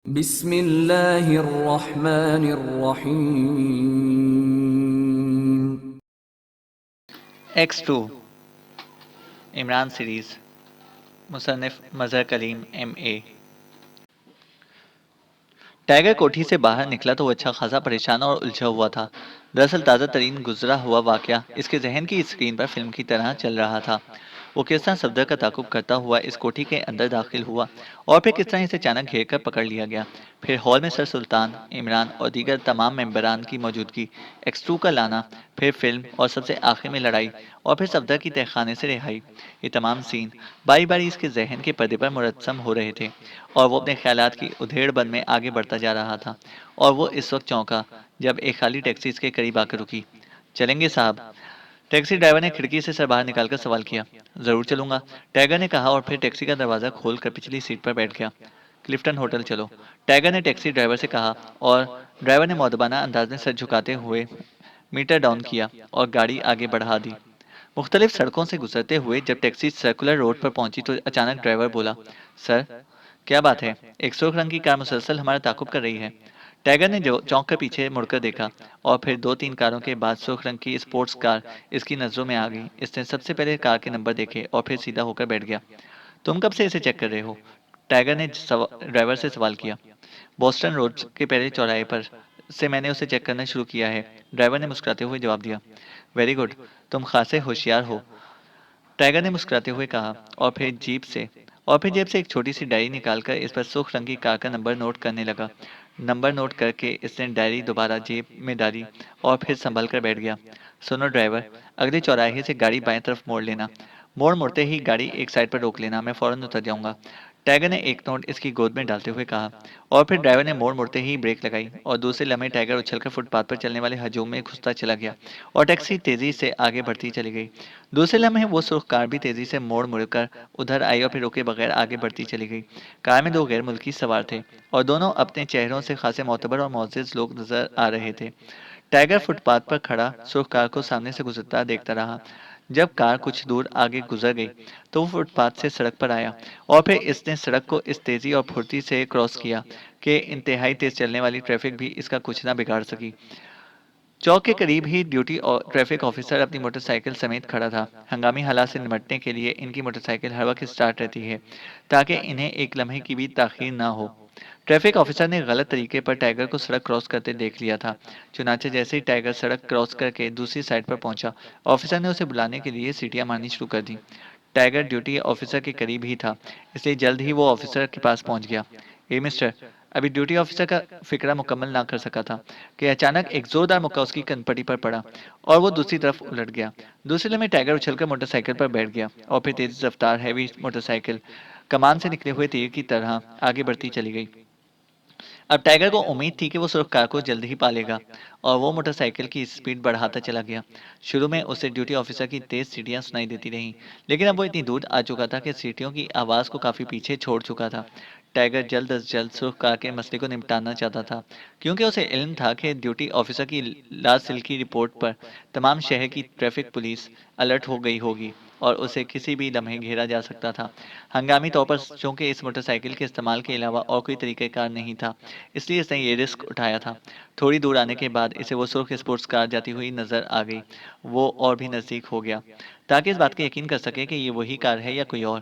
बिस्मिल्लाहिर्रहमानिर्रहीम। X2 Imran series मुसन्निफ़ Mazhar Kaleem MA। Tiger कोठी से बाहर निकला तो वो अच्छा खासा परेशान और उलझा हुआ था। दरअसल ताज़ा तरीन गुजरा हुआ वाकया इसके जहन की स्क्रीन पर फिल्म की तरह चल रहा था। वो किस तरह सफदर का ताकुब करता हुआ इस कोठी के अंदर दाखिल हुआ और फिर किस तरह इसे अचानक घेर कर पकड़ लिया गया। फिर हॉल में सर सुल्तान, इमरान और दीगर तमाम मेंबरान की मौजूदगी, X2 का लाना, फिर फिल्म और सबसे आखिर में लड़ाई और फिर सफदर की तहखाने से रिहाई। ये तमाम सीन बारी बारी इसके जहन के पर्दे पर मुरस्सम हो रहे थे और वो अपने ख्यालात की उधेड़-बन में आगे बढ़ता जा रहा था। और वो इस वक्त चौंका जब एक खाली टैक्सी इसके करीब आकर रुकी। चलेंगे साहब? टैक्सी ड्राइवर ने खिड़की से सर बाहर निकालकर सवाल किया। जरूर चलूंगा, टाइगर ने कहा और फिर टैक्सी का दरवाजा खोलकर पिछली सीट पर बैठ गया। क्लिफ्टन होटल चलो, टाइगर ने टैक्सी ड्राइवर से कहा और ड्राइवर ने मौदबाना अंदाज में सर झुकाते हुए मीटर डाउन किया और गाड़ी आगे बढ़ा दी। मुख्तलिफ सड़कों से गुजरते हुए जब टैक्सी सर्कुलर रोड पर पहुंची तो अचानक ड्राइवर बोला, सर, क्या बात है? एक सुर्ख रंग की कार मुसलसल हमारा ताकुब कर रही है। टाइगर ने जो चौंक कर पीछे मुड़कर देखा और फिर दो तीन कारों के बाद सुर्ख रंग की स्पोर्ट्स कार इसकी नजरों में आ गई। इसने सबसे पहले कार के नंबर देखे और फिर सीधा होकर बैठ गया। तुम कब से इसे चेक कर रहे हो? टाइगर ने ड्राइवर से सवाल किया। बोस्टन रोड के पहले चौराहे पर से मैंने उसे चेक करना शुरू किया है, ड्राइवर ने मुस्कुराते हुए जवाब दिया। वेरी गुड, तुम खासे होशियार हो, टाइगर ने मुस्कुराते हुए कहा और फिर जेब से एक छोटी सी डायरी निकालकर इस पर सुर्ख रंग की कार का नंबर नोट करने लगा। नंबर नोट करके इसने डायरी दोबारा जेब में डाली और फिर संभल कर बैठ गया। सुनो ड्राइवर, अगले चौराहे से गाड़ी बाएं तरफ मोड़ लेना। मोड़ मुड़ते ही गाड़ी एक साइड पर रोक लेना, मैं फौरन उतर जाऊंगा, टाइगर ने एक नोट इसकी गोद में डालते हुए कहा। और फिर ड्राइवर ने मोड़ मुड़ते ही ब्रेक लगाई और दूसरे लम्हे टाइगर उछलकर फुटपाथ पर चलने वाले हजूम में घुसता चला गया और टैक्सी तेजी से आगे बढ़ती चली गई। दूसरे लम्हे वो सुर्ख कार भी तेजी से मोड़ मुड़कर उधर आई और फिर रुके बगैर आगे बढ़ती चली गई। कार में दो गैर मुल्की सवार थे और दोनों अपने चेहरों से खासे मोतबर और मोअज़्ज़ज़ लोग नजर आ रहे थे। टाइगर फुटपाथ पर खड़ा सुर्ख कार को सामने से गुजरता देखता रहा। जब कार कुछ दूर आगे गुजर गई तो वो फुटपाथ से सड़क पर आया और फिर इसने सड़क को इस तेजी और फुर्ती से क्रॉस किया कि इंतहाई तेज चलने वाली ट्रैफिक भी इसका कुछ ना बिगाड़ सकी। चौक के करीब ही ड्यूटी और ट्रैफिक ऑफिसर अपनी मोटरसाइकिल समेत खड़ा था। हंगामी हालात से निपटने के लिए इनकी मोटरसाइकिल हर वक्त स्टार्ट रहती है ताकि इन्हें एक लम्हे की भी ताखीर ना हो। ट्रैफिक ऑफिसर ने गलत तरीके पर टाइगर को सड़क क्रॉस करते देख लिया था। चुनाचे जैसे ही टाइगर सड़क क्रॉस करके दूसरी साइड पर पहुंचा, ऑफिसर ने उसे बुलाने के लिए सीटियां मारनी शुरू कर दी। टाइगर ड्यूटी ऑफिसर के करीब ही था, इसलिए जल्द ही वो ऑफिसर के पास पहुंच गया। ए मिस्टर, अभी ड्यूटी ऑफिसर का फिक्रा मुकम्मल ना कर सका था कि अचानक एक जोरदार मुक्का उसकी कनपटी पर पड़ा और वो दूसरी तरफ उलट गया। दूसरे लम्हे टाइगर उछलकर मोटरसाइकिल पर बैठ गया और फिर तेज रफ्तार हैवी मोटरसाइकिल कमान से निकले हुए तीर की तरह आगे बढ़ती चली गई। अब टाइगर को उम्मीद थी कि वो सुर्ख कार को जल्द ही पालेगा और वो मोटरसाइकिल की स्पीड बढ़ाता चला गया। शुरू में उसे ड्यूटी ऑफिसर की तेज सीटियां सुनाई देती रहीं, लेकिन अब वो इतनी दूर आ चुका था कि सीटियों की आवाज़ को काफ़ी पीछे छोड़ चुका था। टाइगर जल्द अज जल्द सुर्ख कार के मसले को निपटाना चाहता था, क्योंकि उसे इल्म था कि ड्यूटी ऑफिसर की लासिल की रिपोर्ट पर तमाम शहर की ट्रैफिक पुलिस अलर्ट हो गई होगी और उसे किसी भी लम्हे घेरा जा सकता था। हंगामी तौर पर चूंकि इस मोटरसाइकिल के इस्तेमाल के अलावा और कोई तरीक़ेकार नहीं था, इसलिए इसने ये रिस्क उठाया था। थोड़ी दूर आने के बाद इसे वो सुर्ख स्पोर्ट्स कार जाती हुई नज़र आ गई। वो और भी नज़दीक हो गया ताकि इस बात का यकीन कर सके कि ये वही कार है या कोई और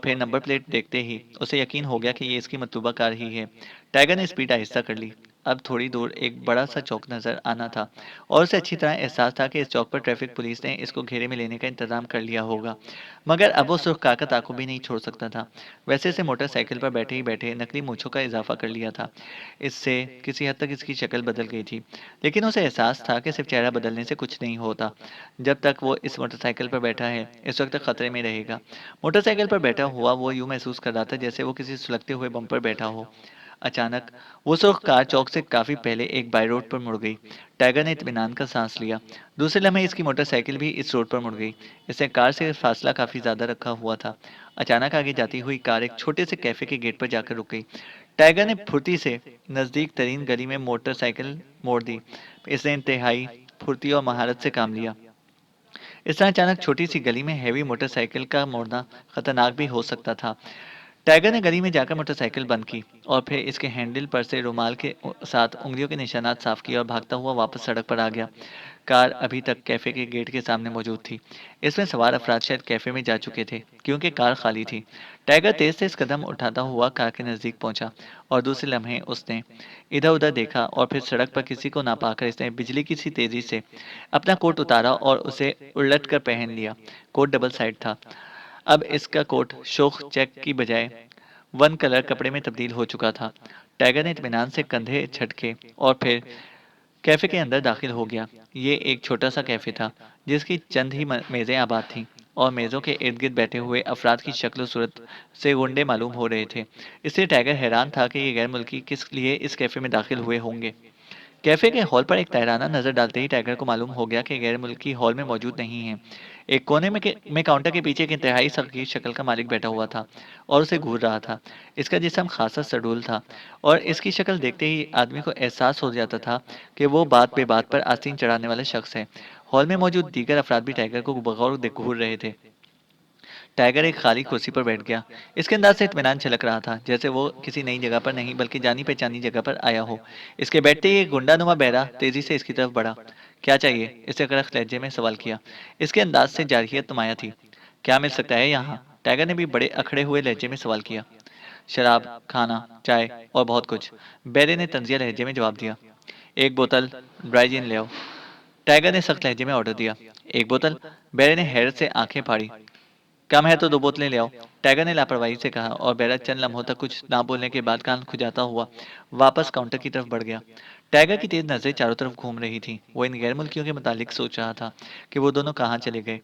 फिर नंबर प्लेट देखते ही उसे यकीन हो गया कि ये इसकी मतलूबा कार ही है। टाइगर ने स्पीड आहिस्ता कर ली। अब थोड़ी दूर एक बड़ा सा चौक नजर आना था और उसे अच्छी तरह एहसास था कि इस चौक पर ट्रैफिक पुलिस ने इसको घेरे में लेने का इंतजाम कर लिया होगा, मगर अब वो सुर्ख कार का ताकुब भी नहीं छोड़ सकता था। वैसे इसे मोटरसाइकिल पर बैठे ही बैठे नकली मूंछों का इजाफा कर लिया था। इससे किसी हद तक इसकी शक्ल बदल गई थी, लेकिन उसे एहसास था कि सिर्फ चेहरा बदलने से कुछ नहीं होता। जब तक वो इस मोटरसाइकिल पर बैठा है, इस वक्त तक खतरे में रहेगा। मोटरसाइकिल पर बैठा हुआ वो यूं महसूस कर रहा था जैसे वो किसी सुलगते हुए बम पर बैठा हो। अचानक वो सुर्ख कार चौक से काफी पहले एक बाई रोड पर मुड़ गई। टाइगर ने इत्मीनान का सांस लिया। दूसरे लम्हे इसकी मोटरसाइकिल भी इस रोड पर मुड़ गई। इसने कार से फासला काफी ज्यादा रखा हुआ था। अचानक आगे जाती हुई कार एक छोटे से कैफे के गेट पर जाकर रुक गई। टाइगर ने फुर्ती से नजदीक तरीन गली में मोटरसाइकिल मोड़ दी। इसने इंतहाई फुर्ती और महारत से काम लिया। इस तरह अचानक छोटी सी गली में हैवी मोटरसाइकिल का मोड़ना खतरनाक भी हो सकता था। टाइगर ने गली में जाकर मोटरसाइकिल बंद की और फिर इसके हैंडल पर से रुमाल के साथ उंगलियों के निशानात साफ किए और भागता हुआ वापस सड़क पर आ गया। कार अभी तक कैफे के गेट के सामने मौजूद थी। इसमें सवार अफराद शायद कैफे में जा चुके थे क्योंकि कार खाली थी। टाइगर तेज तेज कदम उठाता हुआ कार के नजदीक पहुंचा और दूसरे लम्हे उसने इधर उधर देखा और फिर सड़क पर किसी को ना पाकर इसने बिजली की सी तेजी से अपना कोट उतारा और उसे उलट कर पहन लिया। कोट डबल साइड था। अब इसका कोट शोख चेक की बजाय वन कलर कपड़े में तब्दील हो चुका था। टाइगर ने इत्मीनान से कंधे झटके और फिर कैफे के अंदर दाखिल हो गया। ये एक छोटा सा कैफे था जिसकी चंद ही मेजें आबाद थीं और मेजों के इर्द गिर्द बैठे हुए अफराद की शक्ल सूरत से गुंडे मालूम हो रहे थे। इसलिए टाइगर हैरान था कि ये गैर मुल्की किस लिए इस कैफे में दाखिल हुए होंगे। कैफे के हॉल पर एक तायराना नजर डालते ही टाइगर को मालूम हो गया कि गैर मुल्की हॉल में मौजूद नहीं है। एक कोने में काउंटर के पीछे एक इंतहाई संगीन शक्ल का मालिक बैठा हुआ था और उसे घूर रहा था। इसका जिस्म खासा सडूल था और इसकी शक्ल देखते ही आदमी को एहसास हो जाता था कि वो बात बेबात पर आस्तीन चढ़ाने वाला शख्स है। हॉल में मौजूद दीगर अफराद भी टाइगर को बगौर घूर रहे थे। टाइगर एक खाली कुर्सी पर बैठ गया। इसके अंदाज से इत्मीनान झलक रहा था, जैसे वो किसी नई जगह पर नहीं बल्कि जानी-पहचानी जगह पर आया हो। इसके बैठते ही एक गुंडानुमा बहरा तेजी से इसकी तरफ बढ़ा। क्या चाहिए? इसने कड़क लहजे में सवाल किया। इसके अंदाज से जारहियत नुमाया थी। क्या मिल सकता है यहाँ? टाइगर ने भी बड़े अखड़े हुए लहजे में सवाल किया। शराब, खाना, चाय और बहुत कुछ। बैरे ने तंजिया लहजे में जवाब दिया। एक बोतल ड्राई जिन ले आओ। टाइगर ने सख्त लहजे में ऑर्डर दिया। एक बोतल? बैरे ने हैरत से आंखें फाड़ी। कम है तो दो बोतलें ले आओ। टाइगर ने लापरवाही से कहा और बैरा चंद लम्हों तक कुछ ना बोलने के बाद कान खुजाता हुआ वापस काउंटर की तरफ बढ़ गया। टाइगर की तेज नजरें चारों तरफ घूम रही थीं। वो इन गैर मुल्कियों के मुतालिक सोच रहा था कि वो दोनों कहाँ चले गए।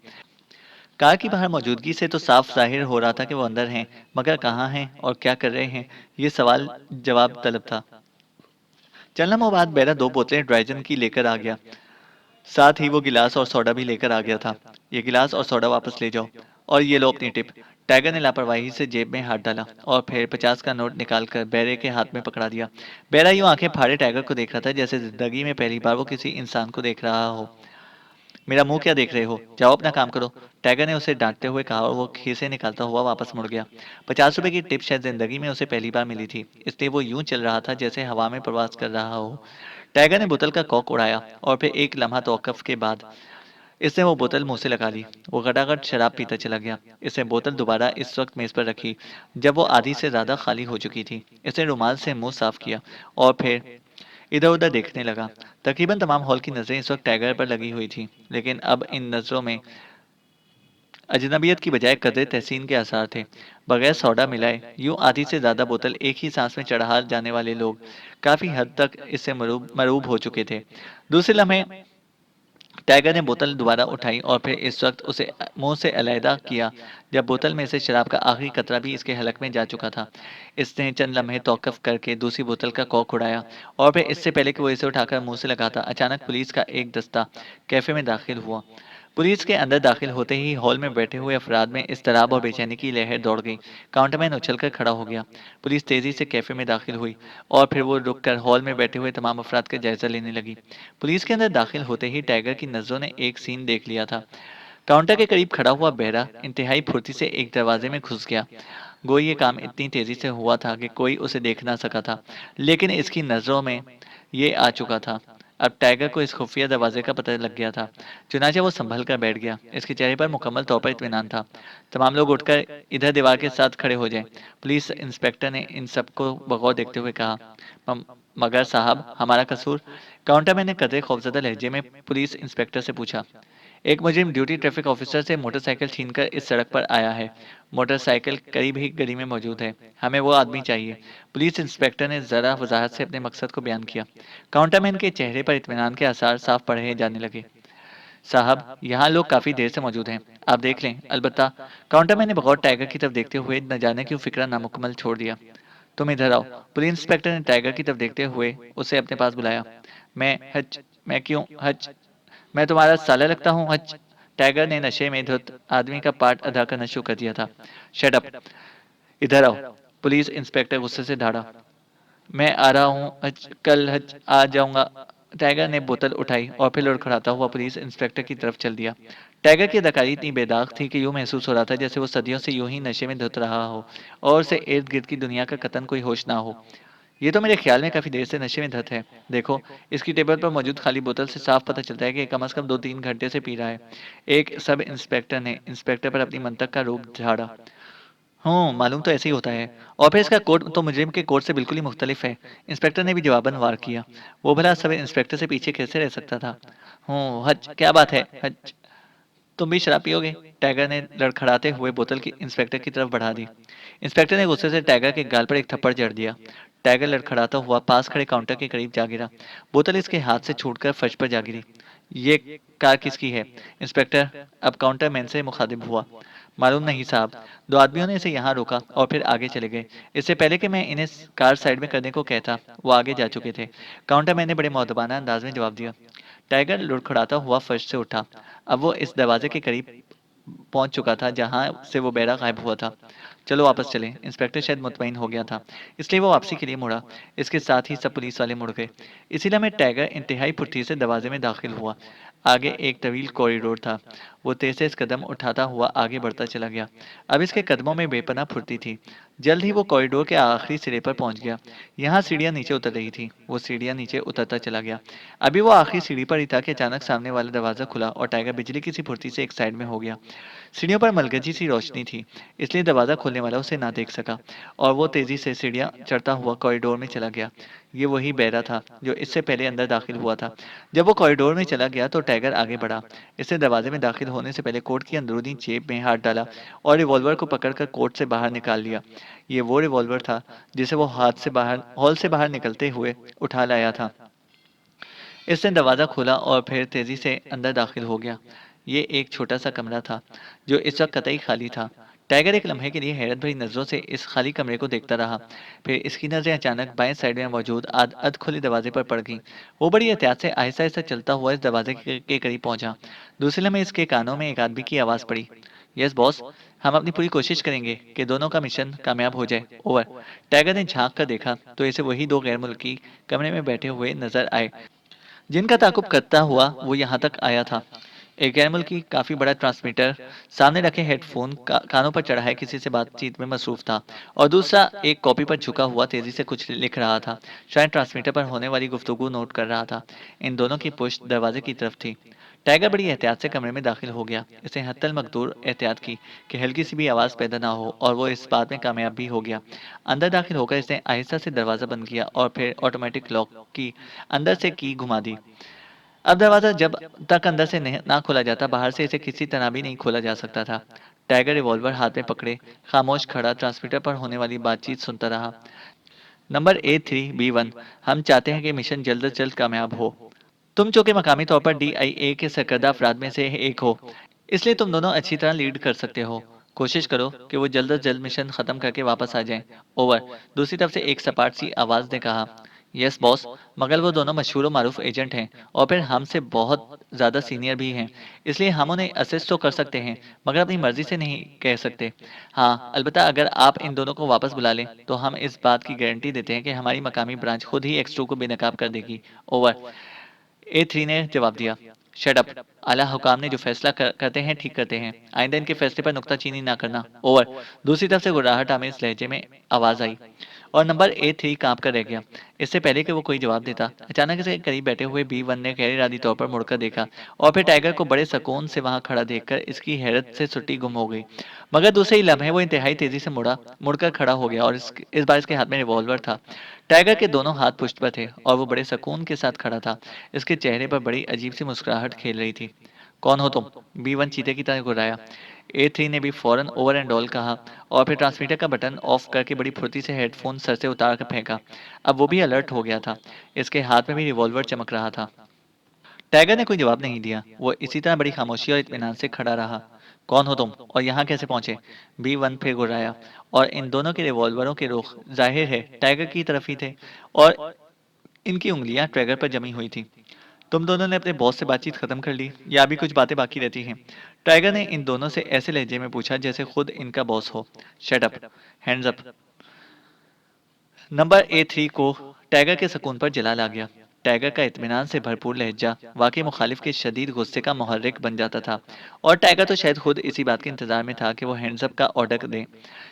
कार की बाहर मौजूदगी से तो साफ जाहिर हो रहा था कि वो अंदर हैं, मगर कहाँ हैं और क्या कर रहे हैं, ये सवाल जवाब तलब था। चंद लम्हों बाद बैरा दो बोतलें ड्राइजन की लेकर आ गया। साथ ही वो गिलास और सोडा भी लेकर आ गया था। ये गिलास और सोडा वापस ले जाओ और ये लो अपनी टिप। टाइगर ने लापरवाही से जेब में हाथ डाला और फिर 50 का नोट निकालकर बैरे के हाथ में पकड़ा दिया। बैरा यूं आंखें फाड़े टाइगर को देख रहा था जैसे जिंदगी में पहली बार वो किसी इंसान को देख रहा हो। मेरा मुंह क्या देख रहे हो? जाओ अपना काम करो। टाइगर ने उसे डांटते हुए कहा और वो खीसे निकालता हुआ वापस मुड़ गया। 50 रुपए की टिप शायद जिंदगी में उसे पहली बार मिली थी, इसलिए वो यूं चल रहा था जैसे हवा में प्रवास कर रहा हो। टाइगर ने बोतल का कॉक उड़ाया और फिर एक लम्हा तौकफ के बाद इसने वो बोतल मुंह से लगा ली। वो गटागट शराब पीता चला गया। इसने बोतल दोबारा इस वक्त मेज पर रखी जब वो आधी से ज्यादा खाली हो चुकी थी। इसने रुमाल से मुंह साफ किया और फिर इधर उधर देखने लगा। तकरीबन तमाम हॉल की नजरें इस वक्त टाइगर पर लगी हुई थी, लेकिन अब इन नजरों में अजनबियत की बजाय कदर तहसीन के आसार थे। बगैर सोडा मिलाए यूं आधी से ज्यादा बोतल एक ही सांस में चढ़ा जाने वाले लोग काफी हद तक इससे मरूब हो चुके थे। दूसरे लम्हे टाइगर ने बोतल दोबारा उठाई और फिर इस वक्त उसे मुंह से अलहदा किया जब बोतल में से शराब का आखिरी कतरा भी इसके हलक में जा चुका था। इसने चंद लम्हे तौकफ करके दूसरी बोतल का कॉक उड़ाया और फिर इससे पहले कि वो इसे उठाकर मुंह से लगाता, अचानक पुलिस का एक दस्ता कैफे में दाखिल हुआ। पुलिस के अंदर दाखिल होते ही हॉल में बैठे हुए अफराद में इज़्तिराब और बेचैनी की लहर दौड़ गई। काउंटरमैन उछलकर खड़ा हो गया। पुलिस तेजी से कैफे में दाखिल हुई और फिर वो रुककर हॉल में बैठे हुए तमाम अफराद का जायजा लेने लगी। पुलिस के अंदर दाखिल होते ही टाइगर की नजरों ने एक सीन देख लिया था। काउंटर के करीब खड़ा हुआ बहरा इंतहाई फुर्ती से एक दरवाजे में घुस गया। गोई ये काम इतनी तेजी से हुआ था कि कोई उसे देख ना सका था, लेकिन इसकी नजरों में ये आ चुका था। अब टाइगर को इस खुफिया दरवाजे का पता लग गया था। चुनाचे वो संभल कर बैठ गया। इसके चेहरे पर मुकम्मल तौर पर इत्मीनान था। तमाम लोग उठकर इधर दीवार के साथ खड़े हो जाएं। पुलिस इंस्पेक्टर ने इन सबको बगौर देखते हुए कहा। "मम- मगर साहब, हमारा कसूर?" काउंटरमैन ने कदरे खौफजदा लहजे में पुलिस इंस्पेक्टर से पूछा। एक मुजरिम ड्यूटी ट्रैफिक ऑफिसर से मोटरसाइकिल छीनकर इस सड़क पर आया है। मोटरसाइकिल करीब ही गली में मौजूद है। हमें वो आदमी चाहिए। पुलिस इंस्पेक्टर ने जरा वजाहत से अपने मकसद को बयान किया। काउंटरमैन के चेहरे पर इत्मीनान के आसार साफ पढ़े जाने लगे। साहब, यहाँ लोग काफी देर से मौजूद हैं। आप देख लें। अलबत्ता, काउंटरमैन ने बगौर टाइगर की तरफ देखते हुए न जाने क्यों फिक्रा नामुकम्मल छोड़ दिया। तुम इधर आओ। पुलिस इंस्पेक्टर ने टाइगर की तरफ देखते हुए उसे अपने पास बुलाया। मैं हज मैं क्यों हज मैं तुम्हारा साला लगता हूँ हज। टाइगर ने नशे में धुत आदमी का पार्ट अदा करना शुरू कर दिया था। Shut up. इधर आओ। पुलिस इंस्पेक्टर गुस्से से दहाड़ा। मैं आ रहा हूँ हज, कल हज आ जाऊंगा। टाइगर ने बोतल उठाई और फिर लड़खड़ाता हुआ पुलिस इंस्पेक्टर की तरफ चल दिया। टाइगर की अदाकारी इतनी बेदाग थी कि यूं महसूस हो रहा था जैसे वो सदियों से यूं ही नशे में धुत रहा हो और उसे इर्द गिर्द की दुनिया का कतन कोई होश ना हो। ये तो मेरे ख्याल में काफी देर से नशे में धत है। देखो, इसकी टेबल पर मौजूद खाली बोतल से साफ पता चलता है कि कम से कम 2-3 घंटे से पी रहा है। एक सब इंस्पेक्टर ने इंस्पेक्टर पर अपनी मंतक का रूप झाड़ा। मालूम तो ऐसे ही होता है। और फिर इसका कोट तो मुजरिम के कोट से बिल्कुल ही मुख्तलिफ है। इंस्पेक्टर ने भी जवाबन वार किया। वो भला सब इंस्पेक्टर से पीछे कैसे रह सकता था? हज क्या बात है, हज। तुम भी शराब पियोगे? टाइगर ने लड़खड़ाते हुए बोतल की इंस्पेक्टर की तरफ बढ़ा दी। इंस्पेक्टर ने गुस्से से टाइगर के गाल पर एक थप्पड़ जड़ दिया। टाइगर लड़खड़ाता हुआ पास खड़े काउंटर के करीब जा गिरा। बोतल इसके हाथ से छूटकर फर्श पर जा गिरी। ये कार किसकी है? इंस्पेक्टर अब काउंटर मैन से मुखातिब हुआ। मालूम नहीं साहब। दो आदमियों ने इसे यहाँ रोका और फिर आगे चले गए। इससे पहले कि मैं इन्हें कार साइड में करने को कहता, वो आगे जा चुके थे। काउंटर मैन ने बड़े मुअद्दबाना अंदाज में जवाब दिया। टाइगर लुढ़खड़ाता हुआ फर्श से उठा। अब वो इस दरवाजे के करीब पहुंच चुका था जहां से वो बेड़ा गायब हुआ था। चलो वापस चलें। इंस्पेक्टर शायद मुतमईन हो गया था, इसलिए वो वापसी के लिए मुड़ा। इसके साथ ही सब पुलिस वाले मुड़ गए। इसीलिए में टाइगर इंतहाई फुर्ती से दरवाजे में दाखिल हुआ। आगे एक तवील कॉरिडोर था। वो तेज तेज कदम उठाता हुआ आगे बढ़ता चला गया। अब इसके कदमों में बेपनाह फुर्ती थी। जल्द ही वो कॉरिडोर के आखिरी सिरे पर पहुंच गया। यहाँ सीढ़ियां नीचे उतर रही थी। वो सीढ़ियां नीचे उतरता चला गया। अभी वो आखिरी सीढ़ी पर ही था कि अचानक सामने वाला दरवाजा खुला और टाइगर बिजली की सी फुर्ती से एक साइड में हो गया। सीढ़ियों पर मलगजी सी रोशनी थी, इसलिए दरवाजा खोलने वाला उसे ना देख सका और वो तेजी से सीढ़ियां चढ़ता हुआ कॉरिडोर में चला गया। ये वही बैरा था जो इससे पहले अंदर दाखिल हुआ था। जब वो कॉरिडोर में चला गया तो टाइगर आगे बढ़ा। इसने दरवाजे में दाखिल होने से पहले कोट की अंदरूनी जेब में हाथ डाला और रिवॉल्वर को पकड़कर कोट से बाहर निकाल लिया। ये वो रिवॉल्वर था जिसे वो हाथ से बाहर हॉल से बाहर निकलते हुए उठा लाया था। इसने दरवाज़ा खोला और फिर तेज़ी से अंदर दाखिल हो गया। ये एक छोटा-सा कमरा था, जो इस वक़्त कतई खाली था। टाइगर एक लम्हे के लिए हैरत भरी नज़रों से इस खाली कमरे को देखता रहा। फिर इसकी नज़रें अचानक बाएँ साइड में मौजूद अध-खुले दरवाज़े पर पड़ गईं। वो बड़ी एहतियात से आहिस्ता-आहिस्ता चलता हुआ इस दरवाज़े के करीब पहुँचा। दूसरे लम्हे इसके कानों में एक आदमी की आवाज़ पड़ी। "यस बॉस, हम अपनी पूरी कोशिश करेंगे कि दोनों का मिशन कामयाब हो जाए। ओवर।" टाइगर ने झाँक कर देखा, तो इसे वही 2 गैर मुल्की कमरे में बैठे हुए नज़र आए। जिनका ताकुब करता हुआ वो यहाँ तक आया था। एक गैर मुल्की काफी बड़ा ट्रांसमीटर सामने रखे हेडफोन कानों पर चढ़ाए किसी से बातचीत में मसरूफ था और दूसरा एक कॉपी पर झुका हुआ तेजी से कुछ लिख रहा था। शायद ट्रांसमीटर पर होने वाली गुफ्तगू नोट कर रहा था। इन दोनों की पुश्त दरवाजे की तरफ थी। टाइगर बड़ी एहतियात से कमरे में दाखिल हो गया। इसने हत्तल मकदूर एहतियात की कि हल्की सी भी आवाज पैदा ना हो और वो इस बात में कामयाब भी हो गया। अंदर दाखिल होकर इसने आहिस्ता से दरवाजा बंद किया और फिर ऑटोमेटिक लॉक की अंदर से की घुमा दी। अब दरवाज़ा जब तक अंदर से नहीं ना खोला जाता, बाहर से इसे किसी तरह भी नहीं खोला जा सकता था। टाइगर रिवॉल्वर हाथ में पकड़े, खामोश खड़ा ट्रांसमीटर पर होने वाली बातचीत सुनता रहा। नंबर A3B1, हम चाहते हैं कि मिशन जल्द से जल्द कामयाब हो। तुम चूंकि मकामी तौर पर DIA के सरकर्दा अफराद में से एक हो, इसलिए तुम दोनों अच्छी तरह लीड कर सकते हो। कोशिश करो कि वो जल्द से जल्द मिशन खत्म करके वापस आ जाएं। ओवर। दूसरी तरफ से एक सपाट सी आवाज ने कहा। यस बॉस, मगर वो दोनों मशहूर मारूफ एजेंट हैं और फिर हमसे बहुत ज़्यादा सीनियर भी हैं, इसलिए हम उन्हें असिस्ट तो कर सकते हैं, मगर अपनी मर्जी से नहीं कह सकते। हाँ, अलबत्ता अगर आप इन दोनों को वापस बुला लें तो हम इस बात की गारंटी देते हैं कि हमारी मकामी ब्रांच खुद ही X2 को बेनकाब कर देगी। ओवर। A3 ने जवाब दिया। Shut up. आला हुकाम ने जो फैसला करते हैं ठीक करते हैं। आइंदा इनके फैसले पर नुक्ताचीनी ना करना। ओवर। दूसरी तरफ से गुर्राहट आमेज लहजे में आवाज आई और नंबर A3 कांप कर रह गया। इससे पहले कि वो कोई जवाब देता, अचानक से करीब बैठे हुए B1 ने गैर इरादी तौर पर मुड़कर देखा और फिर टाइगर को बड़े सुकून से वहां खड़ा देखकर इसकी हैरत से सुर्ती गुम हो गई। मगर दूसरे ही लम्हे वो इंतहाई तेजी से मुड़कर खड़ा हो गया और इस बार इसके हाथ में रिवॉल्वर था। टाइगर के दोनों हाथ पुश्त पर थे और वो बड़े सुकून के साथ खड़ा था। इसके चेहरे पर बड़ी अजीब सी मुस्कुराहट खेल रही थी। कौन हो तुम? B1 चीते की तरह गुर्राया। A3 ने भी फौरन ओवर एंड ऑल कहा और फिर ट्रांसमीटर का बटन ऑफ करके बड़ी फुर्ती से हेडफोन सर से उतार कर फेंका। अब वो भी अलर्ट हो गया था। इसके हाथ में भी रिवॉल्वर चमक रहा था। टाइगर ने कोई जवाब नहीं दिया। वो इसी तरह बड़ी खामोशी और इत्मीनान से खड़ा रहा। कौन हो तुम और यहाँ कैसे पहुंचे? B1 फिर गुर्राया और इन दोनों के रिवॉल्वरों के रुख जाहिर है टाइगर की तरफ ही थे और इनकी उंगलियां ट्रैगर पर जमी हुई थी। तुम दोनों ने अपने बॉस से बातचीत खत्म कर ली या अभी कुछ बातें बाकी रहती हैं? टाइगर ने इन दोनों से ऐसे लहजे में पूछा जैसे खुद इनका बॉस हो। Shut up. Hands up. Number A3 को टाइगर के सुकून पर जलाल आ गया। टाइगर का इत्मीनान से भरपूर लहजा वाकई मुखालिफ के शदीद गुस्से का मुहर्रिक बन जाता था। और टाइगर तो शायद खुद इसी बात के इंतजार में था कि वो हैंड्स अप का ऑर्डर दे।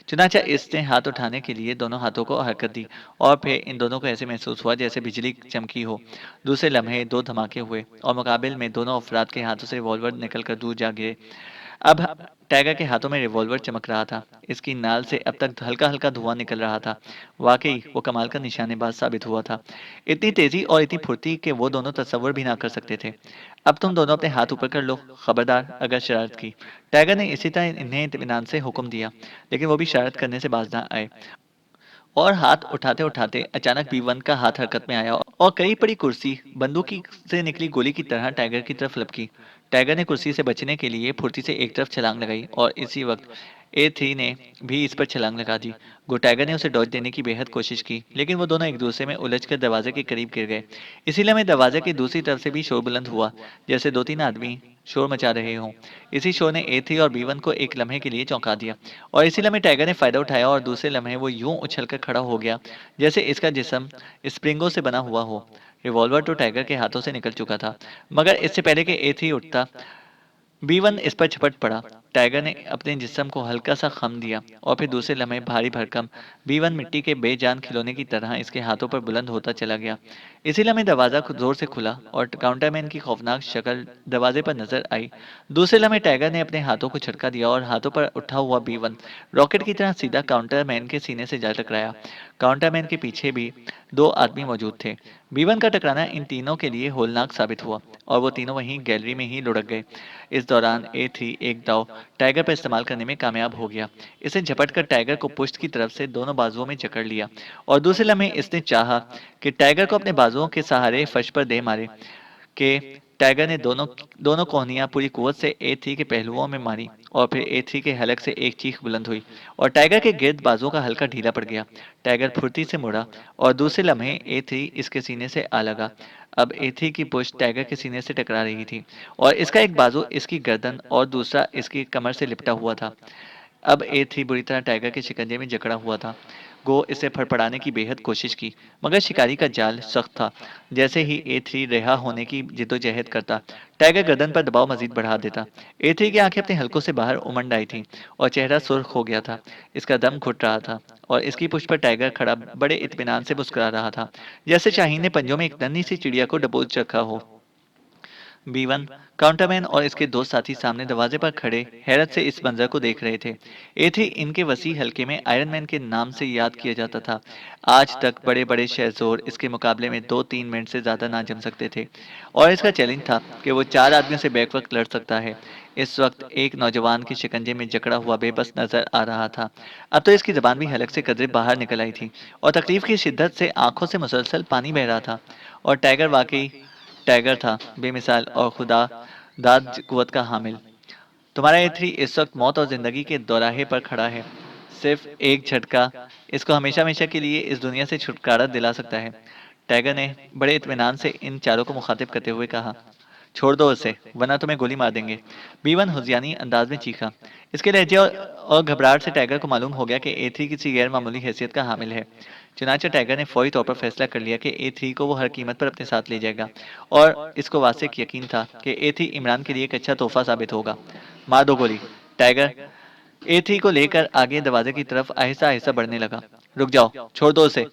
चुनाचा इसने हाथ उठाने के लिए दोनों हाथों को हरकत दी और फिर इन दोनों को ऐसे महसूस हुआ जैसे बिजली चमकी हो। दूसरे लम्हे दो धमाके हुए और मुकाबिल में दोनों अफराद के हाथों से रिवॉल्वर निकलकर दूर जा गिरे। अब टाइगर के हाथों में रिवॉल्वर चमक रहा था। इसकी नाल से अब तक हल्का हल्का धुआं निकल रहा था। वाकई वो कमाल का निशानेबाज साबित हुआ था। इतनी तेजी और इतनी फुर्ती कि वो दोनों तस्वर भी ना कर सकते थे। अब तुम दोनों अपने हाथ ऊपर कर लो, खबरदार अगर शरारत की। टाइगर ने इसी तरह इन्हें इत्मीनान से हुक्म दिया, लेकिन वो भी शरारत करने से बाज ना आए। और हाथ उठाते उठाते अचानक B1 का हाथ हरकत में आया और करीब पड़ी कुर्सी बंदूक से निकली गोली की तरह टाइगर की तरफ लपकी। टाइगर ने कुर्सी से बचने के लिए फुर्ती से एक तरफ छलांग लगाई और इसी वक्त A3 ने भी इस पर छलांग लगा दी। गो टाइगर ने उसे डॉज देने की बेहद कोशिश की, लेकिन वो दोनों एक दूसरे में उलझकर दरवाजे के करीब गिर गए। इसीलिए में दरवाजे की दूसरी तरफ से भी शोर बुलंद हुआ, जैसे दो तीन आदमी शोर मचा रहे हों। इसी शोर ने A3 और B1 को एक लम्हे के लिए चौंका दिया और इसी लम्हे टाइगर ने फायदा उठाया और दूसरे लम्हे वो यूं उछलकर खड़ा हो गया जैसे इसका जिस्म स्प्रिंगों से बना हुआ हो। रिवॉल्वर तो टाइगर के हाथों से निकल चुका था, मगर इससे पहले कि A3 उठता B1 इस पर झपट पड़ा। टाइगर ने अपने जिस्म को हल्का सा खम दिया और फिर दूसरे लम्हे भारी भरकम B1 मिट्टी के बेजान खिलौने की तरह इसके हाथों पर बुलंद होता चला गया। इसी लम्हे दरवाजा जोर से खुला और काउंटरमैन की खौफनाक शक्ल दरवाजे पर नजर आई। दूसरे लम्हे टाइगर ने अपने हाथों को झटका दिया और हाथों पर उठा हुआ B1 रॉकेट की तरह सीधा काउंटरमैन के सीने से जा टकराया। काउंटरमैन के पीछे भी दो आदमी मौजूद थे। B1 का टकराना इन तीनों के लिए होलनाक साबित हुआ और वो तीनों वहीं गैलरी में ही लुढ़क गए। इस दौरान A3 एक दाव टाइगर पर इस्तेमाल करने में कामयाब हो गया। इसने झपटकर टाइगर को पुश्त की तरफ से दोनों बाजुओं में जकड़ लिया और दूसरे लम्हे इसने चाहा कि टाइगर को अपने बाजुओं के सहारे फर्श पर दे मारे। के टाइगर ने दोनों दोनों कोहनियां पूरी कुवत से A3 के पहलुओं में मारी और फिर A3 के हलक से एक चीख बुलंद हुई और टाइगर के गिर्द बाजुओं का हल्का ढीला पड़ गया। टाइगर फुर्ती से मुड़ा और दूसरे लम्हे A3 इसके सीने से आ लगा। अब A3 की पुश्त टाइगर के सीने से टकरा रही थी और इसका एक बाजू इसकी गर्दन और दूसरा इसकी कमर से लिपटा हुआ था। अब A3 बुरी तरह टाइगर के शिकंजे में जकड़ा हुआ था। गो इसे फड़फड़ाने की बेहद कोशिश की, मगर शिकारी का जाल सख्त था। जैसे ही A3 रिहा होने की जिद्दोजहद करता, टाइगर गर्दन पर दबाव मजीद बढ़ा देता। A3 की आंखें अपने हलकों से बाहर उमंड आई थीं और चेहरा सुर्ख हो गया था। इसका दम घुट रहा था और इसकी पुष्ट पर टाइगर खड़ा बड़े इत्मीनान से मुस्कुरा रहा था, जैसे शाहीन ने पंजों में एक नन्ही सी चिड़िया को दबोच रखा हो। B1 काउंटरमैन और इसके दो साथी सामने दरवाजे पर खड़े हैरत से इस मंजर को देख रहे थे। A3 इनके वसी हल्के में आयरन मैन के नाम से याद किया जाता था। आज तक बड़े बड़े शहजोर इसके मुकाबले में 2-3 मिनट से ज्यादा ना जम सकते थे और इसका चैलेंज था कि वो 4 आदमियों से बैक वक्त लड़ सकता है। इस वक्त एक नौजवान के शिकंजे में जकड़ा हुआ बेबस नजर आ रहा था। अब तो इसकी जबान भी हलक से कदरे बाहर निकल आई थी और तकलीफ की शिद्दत से आंखों से मुसलसल पानी बह रहा था। और टाइगर वाकई टाइगर था, बेमिसाल और खुदा दाद कुवत का हामिल। तुम्हारा A3 इस वक्त मौत और जिंदगी के दौराहे पर खड़ा है। सिर्फ एक झटका इसको हमेशा हमेशा के लिए इस दुनिया से छुटकारा दिला सकता है। टाइगर ने बड़े इत्मीनान से इन चारों को मुखातिब करते हुए कहा, छोड़ दो उसे, वरना तुम्हें गोली मार देंगे। B1 हुजियानी अंदाज में चीखा। इसके लहजे और घबराहट से टाइगर को मालूम हो गया कि A3 किसी गैर मामूली हैसियत का हामिल है। चुनांचे टाइगर ने फौरी तौर पर फैसला कर लिया कि A3 को वो हर कीमत पर अपने साथ ले जाएगा और इसको वासिक यकीन था कि A3 इमरान के लिए एक अच्छा तोहफा साबित होगा। मार दो गोली। टाइगर A3 को लेकर आगे दरवाजे की तरफ आहिस्ता आहिस्ता बढ़ने लगा। रुक जाओ, छोड़ दो उसे।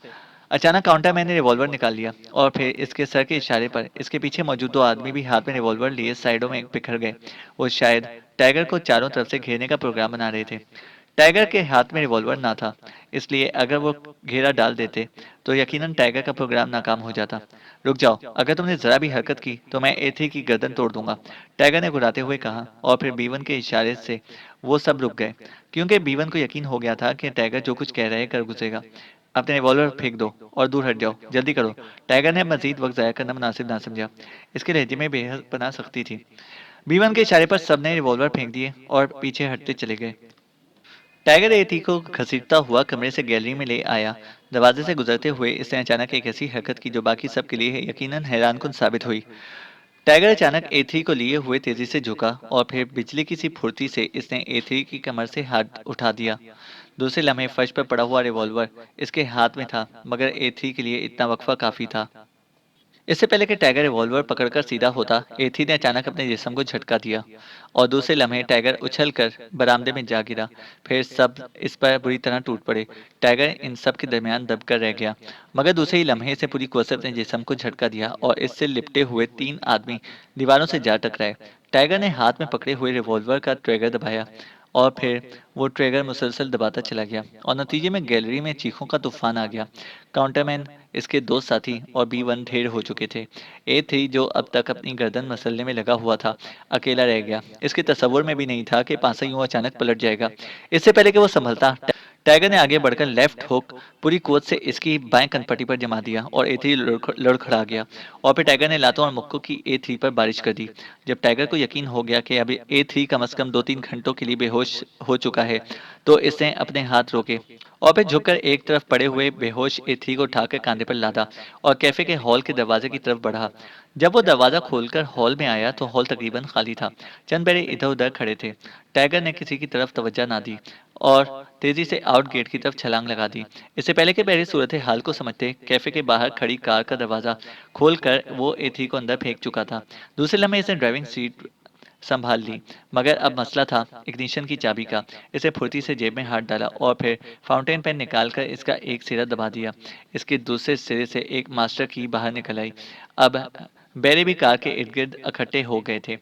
अचानक काउंटरमैन ने रिवॉल्वर निकाल लिया और फिर इसके सर के इशारे पर इसके पीछे मौजूद दो आदमी भी हाथ में रिवॉल्वर लिए साइडों में बिखर गए। वो शायद टाइगर को चारों तरफ से घेरने का प्रोग्राम बना रहे थे। टाइगर के हाथ में रिवॉल्वर ना था, इसलिए अगर वो घेरा डाल देते तो यकीनन टाइगर का प्रोग्राम नाकाम हो जाता। रुक जाओ, अगर तुमने जरा भी हरकत की तो मैं A3 की गर्दन तोड़ दूंगा, टाइगर ने गुर्राते हुए कहा और फिर B1 के इशारे से वो सब रुक गए, क्योंकि B1 को यकीन हो गया था कि टाइगर जो कुछ कह रहा है कर गुजरेगा। अपने रिवॉल्वर फेंक दो और दूर हट जाओ, जल्दी करो। टाइगर ने मजीद वक्त जाया करना मुनासिब ना समझा। इसके लहजे में बेहद पनाह सख्ती थी। B1 के इशारे पर सबने रिवॉल्वर फेंक दिए और पीछे हटते चले गए। टाइगर A3 को घसीटता हुआ कमरे से गैलरी में ले आया। दरवाजे से गुजरते हुए इसने अचानक एक ऐसी हरकत की जो बाकी सब के लिए यकीनन हैरानकुन साबित हुई। टाइगर अचानक A3 को लिए हुए तेजी से झुका और फिर बिजली की सी फुर्ती से इसने A3 की कमर से हाथ उठा दिया। दूसरे लम्हे फर्श पर पड़ा हुआ रिवॉल्वर इसके हाथ में था, मगर A3 के लिए इतना वक्फा काफी था। इससे पहले कि टाइगर रिवॉल्वर पकड़कर सीधा होता, एथी ने अचानक अपने जिस्म को झटका दिया और दूसरे लम्हे टाइगर उछलकर बरामदे में जा गिरा। फिर सब इस पर बुरी तरह टूट पड़े। टाइगर इन सब के दरमियान दबकर रह गया, मगर दूसरे ही लम्हे से पूरी कुव्वत से अपने जिस्म को झटका दिया और इससे लिपटे हुए 3 आदमी दीवारों से जा टकराए। टाइगर ने हाथ में पकड़े हुए रिवॉल्वर का ट्रिगर दबाया और फिर वो ट्रिगर मुसलसल दबाता चला गया और नतीजे में गैलरी में चीखों का तूफान आ गया। काउंटरमैन, इसके 2 साथी और B1 ढेर हो चुके थे। A3 जो अब तक अपनी गर्दन मसलने में लगा हुआ था, अकेला रह गया। इसके तसव्वुर में भी नहीं था कि पासा यूं अचानक पलट जाएगा। इससे पहले कि वो संभलता, टाइगर ने आगे बढ़कर लेफ्ट हुक पूरी कुवत से इसकी बाएं कनपट्टी पर जमा दिया और A3 लड़खड़ा गया। और फिर टाइगर ने लातों और मुक्कों की A3 पर बारिश कर दी। जब टाइगर को यकीन हो गया कि अभी A3 कम से कम 2-3 घंटों के लिए बेहोश हो चुका है, तो इसने अपने हाथ रोके और फिर झुककर एक तरफ पड़े हुए बेहोश A3 को उठाकर कांधे पर लादा और कैफे के हॉल के दरवाजे की तरफ बढ़ा। जब वो दरवाजा खोलकर हॉल में आया तो हॉल तकरीबन खाली था। चंद बेरे इधर उधर खड़े थे। टाइगर ने किसी की तरफ तवज्जो ना दी और तेजी से आउट गेट की तरफ छलांग लगा दी। इससे पहले कि बेरी सूरत हाल को समझते, कैफे के बाहर खड़ी कार का दरवाजा खोलकर वो A3 को अंदर फेंक चुका था। दूसरे लम्हे इसने ड्राइविंग सीट संभाल ली, मगर अब मसला था इग्निशन की चाबी का। इसे फुर्ती से जेब में हाथ डाला और फिर फाउंटेन पेन निकालकर इसका एक सिरा दबा दिया। इसके दूसरे सिरे से एक मास्टर की बाहर निकल आई। अब बैरे भी कार के इर्द गिर्द इकट्ठे हो गए थे।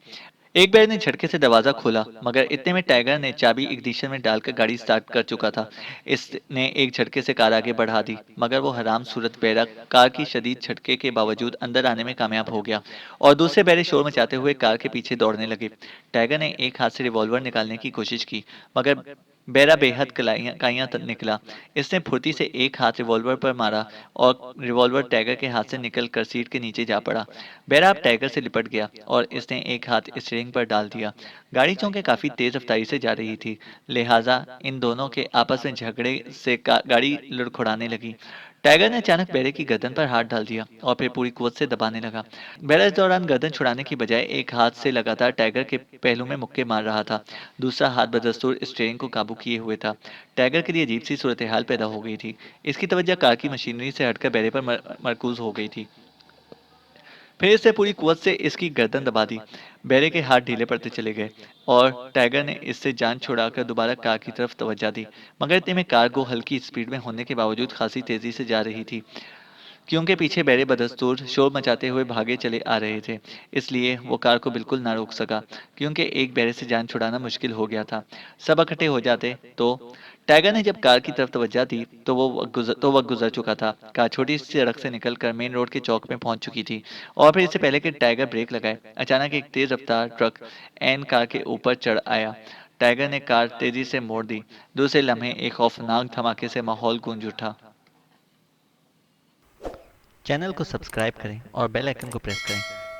एक बैर ने झटके से दरवाजा खोला, मगर इतने में टाइगर ने चाबी इग्निशन में डालकर गाड़ी स्टार्ट कर चुका था। इसने एक झटके से कार आगे बढ़ा दी, मगर वो हराम सूरत बैरा कार की शदीद झटके के बावजूद अंदर आने में कामयाब हो गया और दूसरे बैरे शोर मचाते हुए कार के पीछे दौड़ने लगे। टाइगर ने एक हाथ से रिवॉल्वर निकालने की कोशिश की, मगर बैरा बेहद काइयां निकला। इसने फुर्ती से एक हाथ रिवॉल्वर पर मारा और रिवॉल्वर टाइगर के हाथ से निकल कर सीट के नीचे जा पड़ा। बैरा अब टाइगर से लिपट गया और इसने एक हाथ स्टीयरिंग पर डाल दिया। गाड़ी चूंकि काफी तेज रफ्तारी से जा रही थी, लिहाजा इन दोनों के आपस में झगड़े से गाड़ी लुढ़खुड़ाने लगी। टाइगर ने अचानक बैरे की गर्दन पर हाथ डाल दिया और फिर पूरी कुवत से दबाने लगा। बैरा इस दौरान गर्दन छुड़ाने की बजाय एक हाथ से लगातार टाइगर के पहलू में मुक्के मार रहा था। दूसरा हाथ बदस्तूर स्टीयरिंग को काबू किए हुए था। टाइगर के लिए अजीब सी सूरत हाल पैदा हो गई थी। इसकी तवज्जो कार की मशीनरी से हटकर बैरे पर मरकूज हो गई थी। फिर इसने पूरी कुवत से इसकी गर्दन दबा दी। बैरे के हाथ ढीले पड़ते चले गए और टाइगर ने इससे जान छुड़ाकर दोबारा कार की तरफ तवज्जो दी, मगर इतने में कार को हल्की स्पीड में होने के बावजूद खासी तेजी से जा रही थी। क्योंकि पीछे बैरे बदस्तूर शोर मचाते हुए भागे चले आ रहे थे, इसलिए वो कार को बिल्कुल ना रोक सका। क्योंकि एक बैरे से जान छुड़ाना मुश्किल हो गया था। सब इकट्ठे हो जाते तो टाइगर ने जब कार की तरफ तवज्जो दी तो वक्त गुजर चुका था। कार छोटी सी सड़क से निकलकर मेन रोड के चौक में पहुंच चुकी थी और फिर इससे पहले कि टाइगर ब्रेक लगाए, अचानक एक तेज रफ्तार ट्रक एन कार के ऊपर चढ़ आया। टाइगर ने कार तेजी से मोड़ दी। दूसरे लम्हे एक खौफनाक धमाके से माहौल गूंज उठा। चैनल को सब्सक्राइब करें और बेल आइकन को प्रेस करें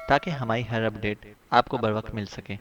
ताकि हमारी हर अपडेट आपको बर वक्त मिल सके।